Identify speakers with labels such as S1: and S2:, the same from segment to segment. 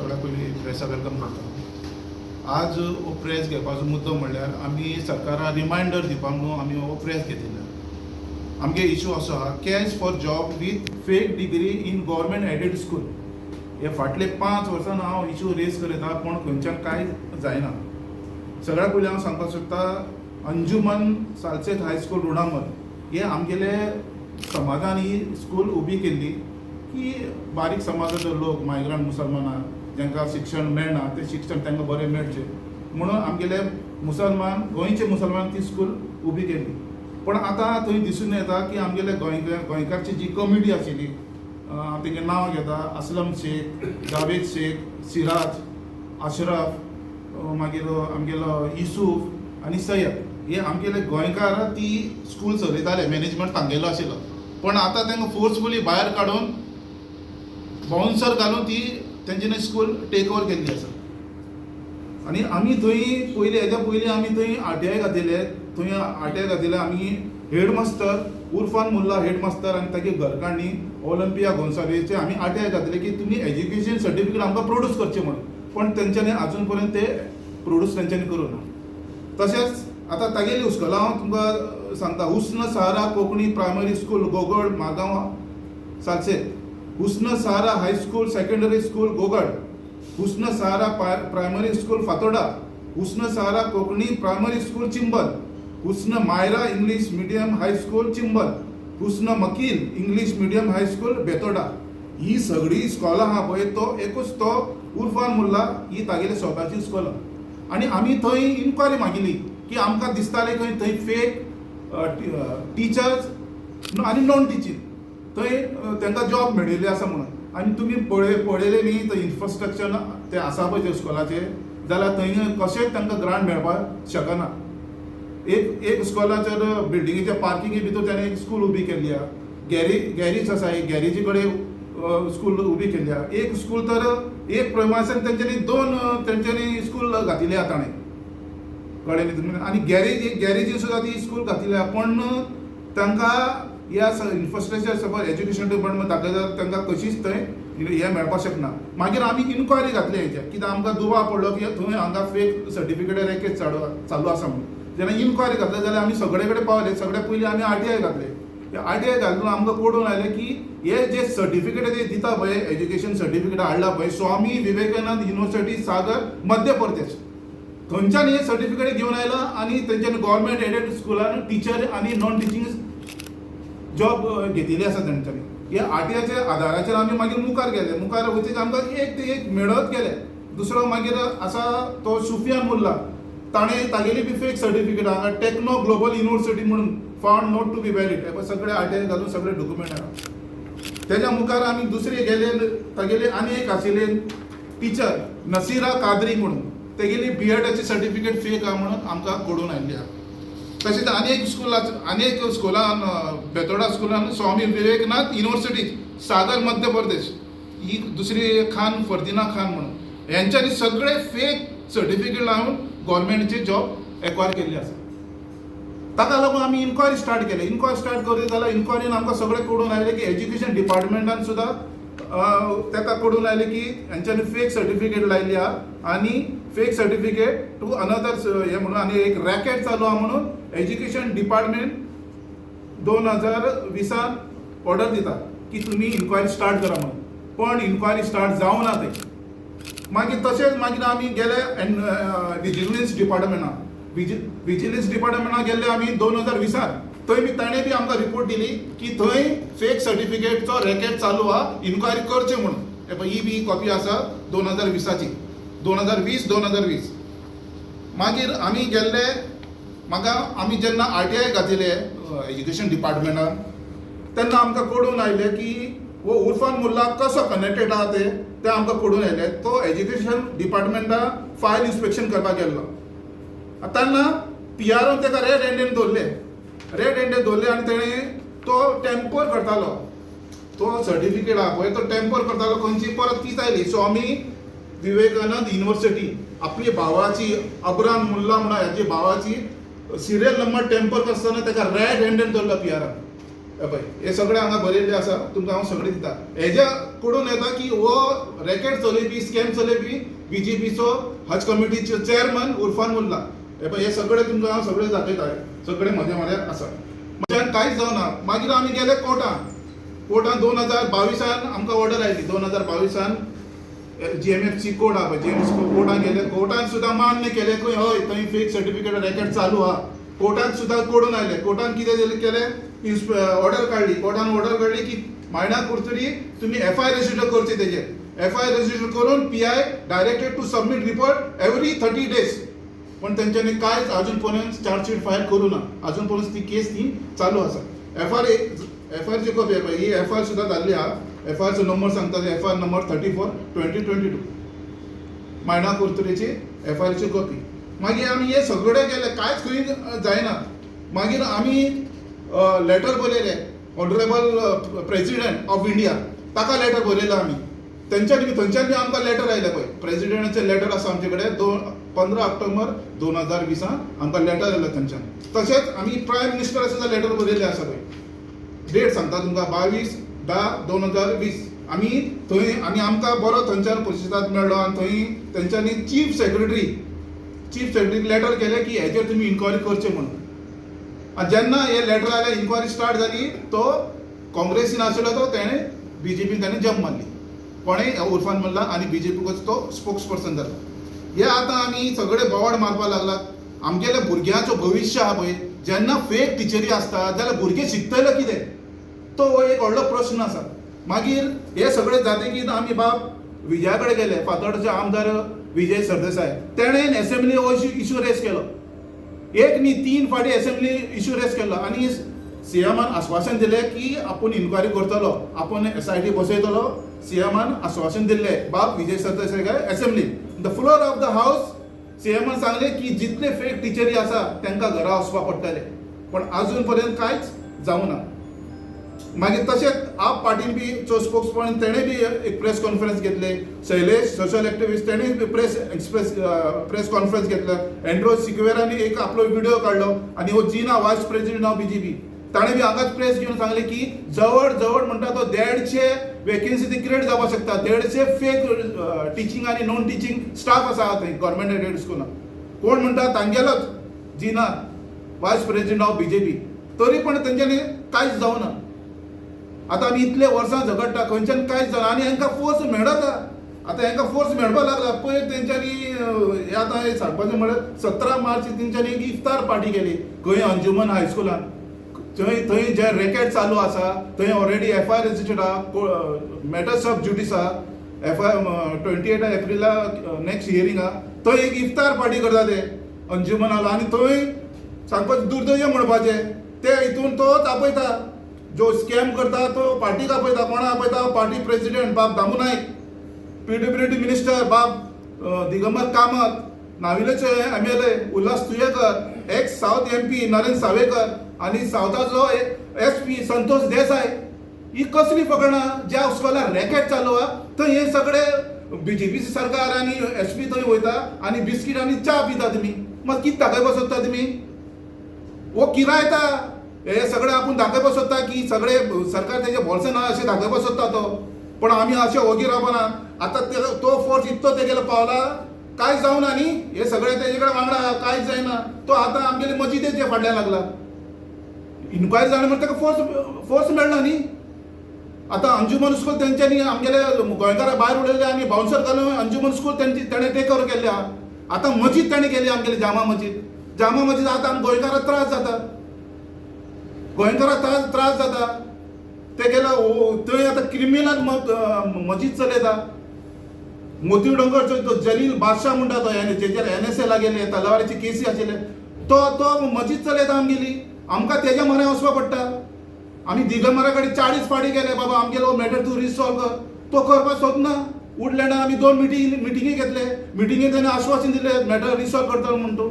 S1: सगळ्यात पयलीं प्रेसा वेलकम करता. आज हो प्रेस घेवपाचो मुद्दो म्हणल्यार आमी सरकाराक रिमायंडर दिवपाक न्हू आमी हो प्रेस घेतिल्लो. आमगे इशू असो आहा, cash for job with fake degree in government aided school. हे फाटले 5 वर्सान हांव इशू रेज करीता पूण खंयच्यान कांय जायना. सगळ्यात पयलीं हांव सांगपाक सोदता, अंजुमन सालसेत हायस्कूल रुणामल हे आमगेले समाजान ही स्कूल उबी केल्ली की बारीक समाजाचे लोक, मायग्रंट मुसलमानां जांकां शिक्षण मेळना तें शिक्षण तांकां बरें मेळचें म्हणून आमगेले मुसलमान, गोंयचे मुसलमान ती स्कूल उबी केल्ली. पण आतां थंय दिसून येता की आमगेले गोंयकारची जी कमिटी आशिल्ली, हांव तेंगे नांव घेता, असलम शेख, जावेद शेख, सिराज, अशरफ, मागीर आमगेलो युसूफ आनी सय्यद, हे आमगेले गोंयकार ती स्कूल चलयताले, मॅनेजमेंट तांगेलो आशिल्लो. पण आतां तांकां फोर्सफुली भायर काडून बाउन्सर घालून ती तेंच्यांनी स्कूल टेक ओवर केल्ली आसा. आनी आमी थंय पयलीं हेज्या पयलीं आमी थंय आरटीआय घातिल्ले. थंय आरटीआय घातिल्ले आमी हेडमास्टर उरफान मुल्ला हेडमास्टर आनी तागे घरकान्नी ओलंपिया गोन्सावेचे आमी आरटीआय घातले की तुमी एज्युकेशन सर्टिफिकेट आमकां प्रोड्यूस करचें म्हणून. पण तेंच्यांनी आजून पर्यंत ते प्रोड्यूस तेंच्यांनी करूं ना. तशेंच आतां तागेली स्कूल हांव तुमकां सांगता, हुस्न सहारा कोंकणी प्रायमरी स्कूल गोगड मागांव Salcete, Husn Sahara high school secondary school Gogol, Husn Sahara primary school Fatorda, Husn Sahara Konkani primary school Chimbel, Husn Maira English medium high school Chimbel, Husn Makil English medium high school Betora. ही सगळी स्कॉलां आहा पळय तो एकूच तो उरफान मुल्ला ही तागेली स्वताची स्कूल आहा. आनी आमी थंय इन्क्वायरी मागिल्ली की आमकां दिसतालें खंय थंय फेक टिचर्स आनी नॉन टिचींग थंय तांकां जॉब मेळिल्ले आसा म्हणून. आनी तुमी पळयलें न्ही थंय इन्फ्रास्ट्रक्चर ते आसा पळय त्या स्कूलाचे, जाल्यार थंय कशेंच तांकां ग्रांट मेळपाक शकना. एक स्कूलाचेर बिल्डिंगेच्या पार्किंगे भितर ताणें एक स्कूल उबी केल्ली आहा. गॅरेज आसा, एक गॅरेजी कडेन स्कूल उबी केल्ली आहा. एक स्कूल तर एक प्रमाणान तेंच्यांनी 2 तेंच्यांनी स्कूल घातिल्ले आहा ताणें कळ्ळें न्ही तुमी. आनी गॅरेजी सुद्दां ती स्कूल घातिल्ली आहा. पण तांकां ह्या इन्फ्रास्ट्रक्चर सपोज एज्युकेशन डिपार्टमेंट दाखयता तांकां कशीच थंय हें मेळपाक शकना. मागीर आमी इन्क्वायरी घातली हेच्या, कित्याक आमकां दुबाव पडलो की थंय हांगा फेक सर्टिफिकेट रॅकेट चालू आसा म्हणून. जेन्ना इन्क्वायरी घातली जाल्यार आमी सगळे कडेन पावले. सगळ्यात पयलीं आमी आरटीआय घातले. आरटीआय घालून आमकां कळून आयलें की हे जे सर्टिफिकेट ते दिता पळय, एज्युकेशन सर्टिफिकेट हाडला पळय, स्वामी विवेकानंद युनिव्हर्सिटी सागर मध्य प्रदेश, थंयच्यान हे सर्टिफिकेट घेवन आयला आनी तेंच्यांनी गव्हर्मेंट एडेड स्कुलान टीचर आनी नॉन टिचींग जॉब घेतिल्ली आसा तेंच्यांनी. हे आरटीआयच्या आधाराचेर आमी मागीर मुखार गेले. मुखार वयतकीर आमकां एक ते एक मेळत गेले. दुसरो मागीर आसा तो सुफियान मुल्ला, ताणें तागेली बी फेक सर्टिफिकेट हांगा टेक्नो ग्लोबल युनिव्हर्सिटी म्हणून found not to be valid, हे सगळे आरटीआय घालून सगळे डॉक्युमेंट आहा. तेज्या मुखार आमी दुसरे गेले, तागेले आनी एक आशिल्ले टीचर नसिरा कादरी म्हणून, तेगेली बीएडाची सर्टिफिकेट फेक आहा म्हणून आमकां कळून आयिल्ली आहा. तशेंच आनी एक स्कुलान बेतोडा स्कुलान स्वामी विवेकानंद युनिव्हर्सिटी सागर मध्य प्रदेश, ही दुसरी खान फर्दिना खान म्हणून, यांच्यांनी सगळे फेक सर्टिफिकेट लावन गव्हर्मेंटचे जॉब एक्वायर केल्ले आसा. ताका लागून आमी इन्क्वायरी स्टार्ट केली. इन्क्वायरी स्टार्ट करीत जाल्यार इन्क्वायरीन आमकां सगळें कळून आयलें की एज्युकेशन डिपार्टमेंटान सुद्दां ताका कळून आयलें की हेंच्यांनी फेक सर्टिफिकेट लायिल्ली आहा आनी फेक सर्टिफिकेट टू अनदर हे म्हणून आनी एक रॅकेट चालू आहा म्हणून एज्युकेशन डिपार्टमेंट 2020 ऑर्डर दिता की तुमी इन्क्वायरी स्टार्ट करा म्हणून. पण इन्क्वायरी स्टार्ट जावं ना थंय. मागीर तशेंच मागीर आमी गेले विजिलन्स डिपार्टमेंटान. विजिलन्स डिपार्टमेंटान गेल्ले आमी 2020 थंय बी ताणें बी आमकां रिपोर्ट दिली की थंय फेक सर्टिफिकेटचो रॅकेट चालू आहा, इन्क्वायरी करचें म्हणून. हे पळय ही बी कॉपी आसा 2020ची, 2020. मागीर आमी गेल्ले, म्हाका आमी जेन्ना आरटीआय घातिल्ले एज्युकेशन डिपार्टमेंटान तेन्ना आमकां कळून आयलें की वो उरफान मुल्ला कसो कनेक्टेड आहा ते आमकां कळून आयलें. तो एज्युकेशन डिपार्टमेंटान फायल इन्स्पेक्शन करपाक गेल्लो. तेन्ना PRO ताका रेड हँडेड दवरले आनी तेणें तो टेम्पर करतालो. तो सर्टिफिकेट आहा पळय तो टेम्पर करतालो. खंयची परत तीच आयली स्वामी विवेकानंद युनिव्हर्सिटी, आपली भावाची अब्राम मुल्ला म्हणून ह्याची भावाची सिरियल नंबर टेम्पर करतना ताका रेड हँडेड दवरलो PRO. पळय हे सगळे हांगा बरयल्ले आसा तुमकां हांव सगळे दिता हेज्या कडून येता की हो रॅकेट चलयपी स्कॅम चलयपी बीजेपीचो हज कमिटीचो चेअरमन उर्फान मुल्ला हे पळय हे सगळे तुमकां हांव सगळे दाखयता सगळे म्हज्या म्हऱ्यार आसा म्हज्यान कांयच जावना मागीर आमी गेले कोर्टान 2022 आमकां ऑर्डर आयली 2022 GMFची कोर्ट आहा पळय GMF कोर्टान गेले कोर्टान सुद्दां मान्य केले की हय थंय फेक सर्टिफिकेट रॅकेट चालू आहा कोर्टान सुद्दां कोडून आयले कोर्टान कितें केलें ऑर्डर काडली कोर्टान ऑर्डर काडली की मायना कुर्तरी तुमी FIR रजिस्टर करची तेजेर FIR रजिस्टर करून PI directed to submit report every 30 days पण तेंच्यांनी कांयच अजून पर्यंत चार्जशीट फायल करूं ना अजून पर्यंत ती केस ती चालू आसा FIR ची कॉपी आहे ही FIR सुद्दां जाल्ली आहा FIR चो नंबर सांगता FIR नंबर 34/2022 मायना कुर्तरीची FIR ची कॉपी मागीर आमी हे सगळे गेले कांयच खंय जायना मागीर आमी लेटर बरयले ऑनरेबल प्रेसिडेंट ऑफ इंडिया ताका लेटर बरयलो आमी थंयच्यान आमकां लेटर आयलें पळय प्रेसिडेंटाचें लेटर आसा आमचे कडेन 15 ऑक्टोबर 2020 आमकां लेटर आयलो थंयच्यान तशेंच आमी प्रायम मिनिस्टरा सुद्दां लेटर बरयल्लें आसा पळय डेट सांगता तुमकां 22/10/2020 आमी थंय आनी आमकां बरो थंयच्यान प्रतिसाद मेळ्ळो आनी थंय तेंच्यांनी चीफ सेक्रेटरी लेटर केलें की हेजेर तुमी इन्क्वायरी करचें म्हणून आनी जेन्ना हे लेटर आयलें इन्क्वायरी स्टार्ट जाली तो काँग्रेसीन आशिल्लो तो तेणें BJPन ताणें जंप मारली कोणें उर्फान मुल्ला आनी BJPचो तो स्पोक्स पर्सन जालो हे आतां आमी सगळे बोवाड मारपाक लागलात आमगेल्या भुरग्यांचो भविश्य आहा पळय जेन्ना फेक टिचरी आसता जाल्यार भुरगे शिकतले कितें तो एक व्हडलो प्रश्न आसा मागीर हे सगळे जातकीर आमी बाब विजया कडेन गेले फातोर्डेचे आमदार Vijay Sardesai तेणेन assembly issue race केलो एक न्ही 3 फावटी असेंब्ली इश्यू रेस केलो आनी सीएमान आश्वासन दिलें की आपूण इन्क्वायरी करतलो आपूण SIT बसयतलो सीएमान आश्वासन दिल्लें बाब विजय सरदेसाय काय assembly the floor of the house सीएमान सांगलें की जितले फेक टिचरी आसा तांकां घरा वचपा पडटले पण अजून पर्यंत कांयच जावना मागीर तशेंच आप पार्टीन बी स्पोक्स पर्सन तेणें बी एक प्रेस कॉन्फरन्स घेतले शैलेश सोशल एक्टिविस्ट तेणें बी प्रेस कॉन्फरन्स घेतलो एंड्रो सिक्वेरानी एक आपलो व्हिडिओ काडलो आनी हो जीना वायस प्रेसिडेंट ऑफ BJP ताणें बी हांगाच प्रेस घेवन सांगलें की जवळ म्हणटा तो 150 वेकेन्सी ती क्रिएट जावपाक शकता 150 फेक टिचींग आनी नॉन टिचींग स्टाफ आसा थंय गव्हर्मेंट एडेड स्कुलान कोण म्हणटा तांगेलोच जीना वायस प्रेसिडेंट ऑफ BJP तरी पण तेंच्यांनी कांयच जावना आतां आमी इतले वर्सां झगडटा खंयच्यान कांयच जावना आनी हांकां फोर्स मेळटा आतां हांकां फोर्स मेळपाक लागला पयर तेंच्यांनी हे आतां हे सांगपाचें म्हळ्यार 17 मार्च तेंच्यांनी एक इफ्तार पार्टी केली खंय अंजुमन हायस्कुलान थंय जे रॅकेट चालू आसा थंय ऑलरेडी FIR रजिस्टर्ड आहा मॅटर्स ऑफ ज्युडिस आहा FIR 28 एप्रिला नेक्स्ट हियरींग आहा थंय एक इफ्तार पार्टी करता ते अंजुमनाला आनी थंय सांगपाचें दुर्दैव म्हणपाचें ते हितून तोच आपयता जो स्कॅम करता तो पार्टीक आपयता कोणा आपयता पार्टी प्रेसिडेंट बाब दामू नायक PWD मिनिस्टर बाब Digambar Kamat नाविलेचे MLA Ulhas Tuyekar x south MP Narendra Savekar आनी सावथाचो SP संतोष देसाय ही कसली फकाणां ज्या स्कॉलार रॅकेट चालू आहा थंय हे सगळे BJP सरकार आनी SP थंय वयता आनी बिस्कीट आनी च्या पिता तुमी मागीर कितें दाखयपाक सोदता तुमी वो किरायता हे सगळे आपूण दाखयपाक सोदता की सगळे सरकार तेजे भरोसा ना अशें दाखयपाक सोदता तो पण आमी अशें ओगी रावना आतां तो फोर्स इतलो तेगेलो पावला कांयच जावना न्ही हे सगळे तेजे कडेन वांगडा कांयच जायना तो आतां आमगेले मजिदेचे फाटल्यान लागला इन्क्वायरी जाली म्हणटा ताका फोर्स मेळना न्ही आतां अंजुमन स्कूल तेंच्यांनी आमगेले गोंयकारां भायर उडयले आनी बाउन्सर घालून अंजुमन स्कूल तेणें टेक ओवर केल्ले आहा आतां मजीद ताणें केली आमगेली जामा मजीद आतां आमकां गोंयकारांक त्रास जाता गोंयकारांक त्रास जाता ते गेला थंय आतां क्रिमिनल मजीद चलयता मोती डोंगरचो तो जलील बादशाह म्हणटा तो जेचेर NSA गेले तलवारीची केसी आशिल्ले तो मजीद चलयता आमगेली आमकां तेज्या म्हऱ्या वचपा पडटा आमी दिगंबरा कडेन 40 फावटी गेले बाबा आमगेलो मॅटर तूं रिसॉल्व कर तो करपाक सोदना वुडलँडान आमी 2 मिटिंगी घेतले मिटिंगेंत ताणें आश्वासन दिलें मॅटर रिसॉल्व करतलो म्हूण तूं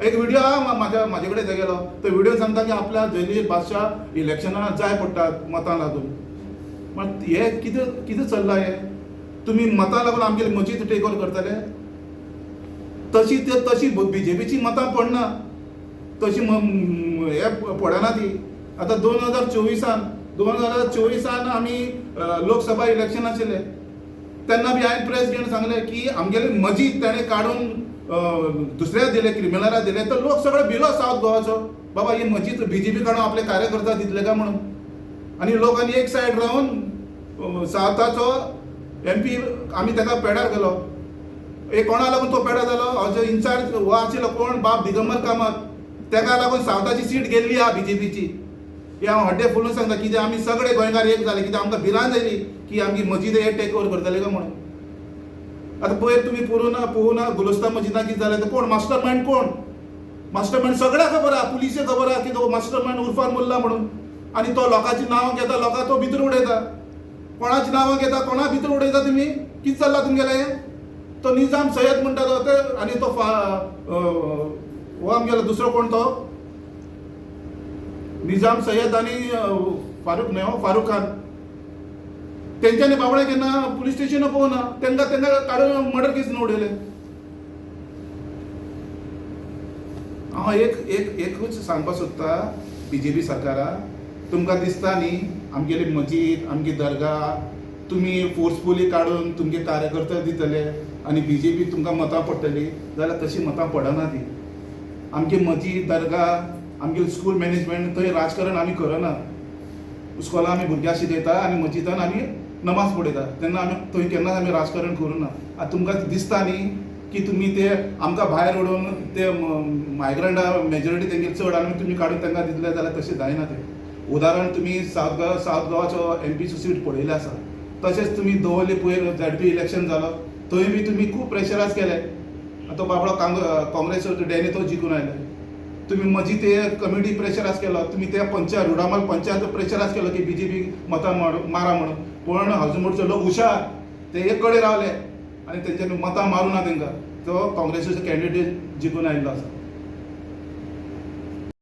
S1: एक व्हिडिओ आहा म्हाजे कडेन तेगेलो तो व्हिडिओ सांगता की आपल्या जलील बादशाह इलेक्शनाक जाय पडटात मतां लागून मात हे कितें चल्लां हे तुमी मतां लागून आमगेली मजीद टेक ओवर करतले तशी BJPची मतां पडना तशी हे पडना ती आतां 2024 2024 आमी लोकसभा इलेक्शन आशिल्ले तेन्ना बी हांवें प्रेस घेवन सांगलें की आमगेले मजीद ताणें काडून दुसऱ्या दिले क्रिमिनलाक दिले तर लोक सगळे भिलो सावथ गोवाचो बाबा ही मजीद बीजेपी काडून आपले कार्यकर्ता दितले काय म्हणून आनी लोकांनी एक सायड रावन सावथाचो MP आमी ताका पेडार केलो एक कोणा लागून तो पेडा जालो हाजो इन्चार्ज हो आशिल्लो कोण बाब दिगंबर कामत ताका लागून सावथाची सीट गेल्ली आहा बीजेपीची हे हांव हड्डे फुलून सांगता कित्याक आमी सगळे गोंयकार एक जाले कित्याक आमकां भिरांत येयली की आमची मजीद हे टेक ओवर करतले काय म्हणून आतां पयर तुमी पळोवना गुलस्तान मजिदान कितें जालें तर कोण मास्टर मायंड कोण मास्टर मायंड सगळ्यांक खबर आहा पुलिशे खबर आहा की तो मास्टर मायंड उर्फान मुल्ला म्हणून आनी तो लोकांची नांवां घेता लोकां तो भितर उडयता कोणाची नांवां घेता कोणा भितर उडयता तुमी कितें चल्लां तुमगेलें तो निजाम सय्यद म्हणटा तो आनी तो हो आमगेलो दुसरो कोण तो निजाम सय्यद आनी फारूक न्हय फारूक खान तेंच्यांनी बाबळे केन्ना पुलीस स्टेशन पळोवना तेंकां काडून मर्डर केस न्हू उडयले हांव एकूच सांगपाक सोदता BJP सरकाराक तुमकां दिसता न्ही आमगेली मजीद आमची दर्गा तुमी फोर्सफुली काडून तुमचे कार्यकर्ते दितले आनी BJP तुमकां मतां पडटली जाल्यार तशी मतां पडना ती आमची मजीद दर्गा आमगे स्कूल मॅनेजमेंट थंय राजकारण आमी करना स्कॉलां आमी भुरग्यांक शिकयता आनी मजिदान आमी नमाज पळयता तेन्ना आमी थंय केन्नाच आमी राजकारण करूना आतां तुमकां दिसता न्ही की तुमी ते आमकां भायर उडोवन ते मायग्रंटा मेजॉरिटी तेंगेर चड आनी तुमी काडून तांकां दितले जाल्यार तशें जायना तें उदाहरण तुमी सावथ गोवाचो MP सीट पळयले आसा तशेंच तुमी दवरले पयर ZP इलेक्शन जालो थंय बी तुमी खूब प्रेशरायज केले तो बाबडो काँग्रेसचो डॅनी तो जिखून आयले तुमी मजीद ते कमिटी प्रेशरायज केलो तुमी ते रुडामाल पंचायत प्रेशरायज केलो की BJP मतां मारा म्हणून पण हजमोडचे लोक हुशार ते एक कडेन रावले आनी तेंच्यांनी मतां मारूं ना तेंकां तो काँग्रेसीचो कॅन्डिडेट जिखून आयिल्लो आसा